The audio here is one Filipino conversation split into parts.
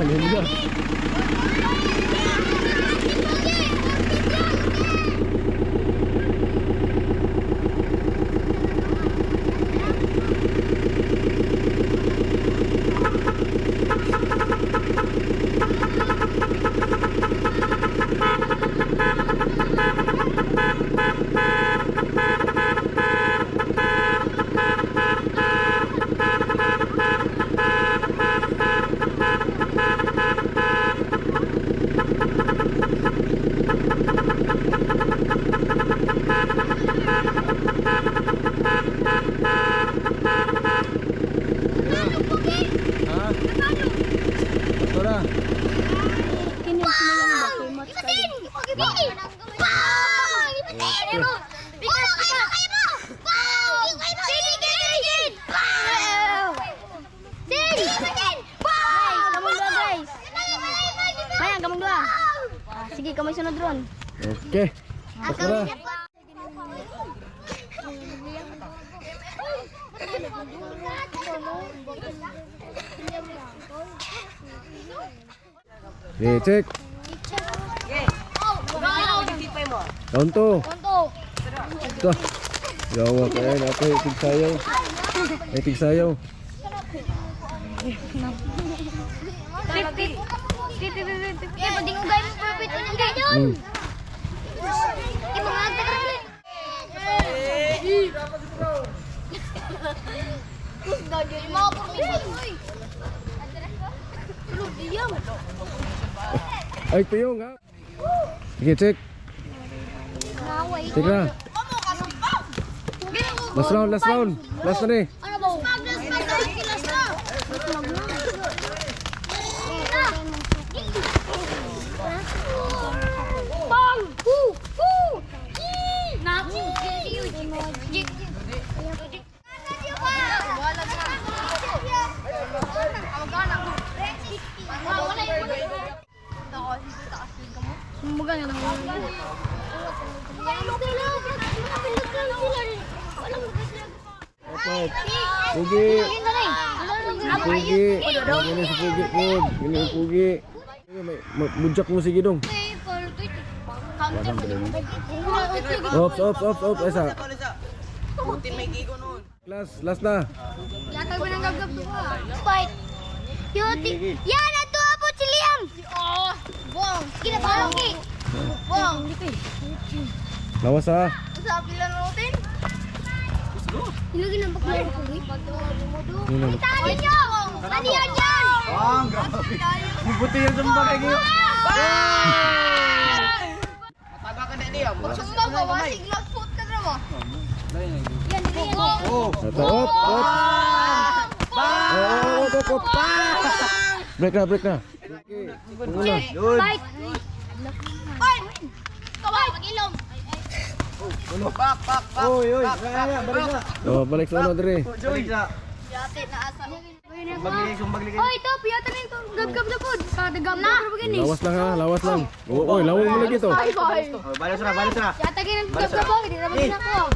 ninja. Sige, kamu sunod ron. Oke. Tara. Cek. Conto. Dah. Jawa kaya apa itig sayaw. Itig sayaw. 50. Penting ugay mo profit ng ganyan. Mga taga. Ay, piyong ha. Sige, cek. Cek na. Last round, last round. Last na nih. Pugi. Pugi. Ini si Pugi pun. Ini Pugi. Muncak mo sige dong. Op, esa. Last na. Fight. Yuti. Yan ato apo si Liam. Oh, bong. Kita parang ki. Bong. Lawas ha. Sa pila natin. Ilagay ng bakla ko ni. Tali nyo. Tali yan. Bang, grabe. Buti yung sumbang kayo. Mataga ka na Liam. Sumbang ko wasig lot foot ka na mo. Yan. Op. Op. Break na. Fight. Kaway, mag-ilom. Pak. Oy. Oh, balik sa ano dire. Yate na asa. Sumbag ligay. Oy, to, piyata na yung gab-gab na po. Kadagab na. Lawas lang. Oy, lawong mo lagi to. Balas na. Yata ganyan gab-gab po. Hindi naman na po.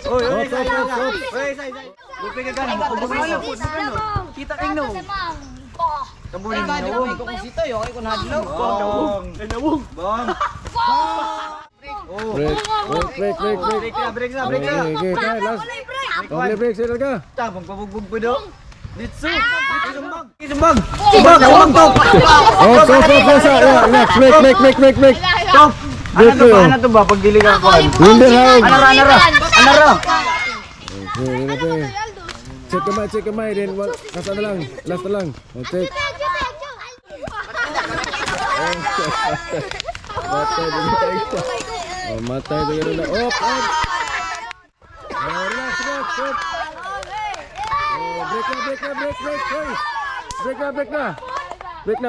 Oy, Stop. say. Lupi ka gan, ubog mo. Kita tingno. Kabulin mo. Ko kusito yo kay kun hadlaw. Bong. Break na. Break na. Okay, last. Okay, break sila ka. Tabang pabugbog pa do. Ditsu. Sumbag. Sumbag. Oh, so. Break. Stop. Ano to ba pag dili ka ko? Winner round. Ano ra? Okay. Check kamay din. Kasa na lang. Last na lang. Okay. Matay din na. Op. Relax. Break na.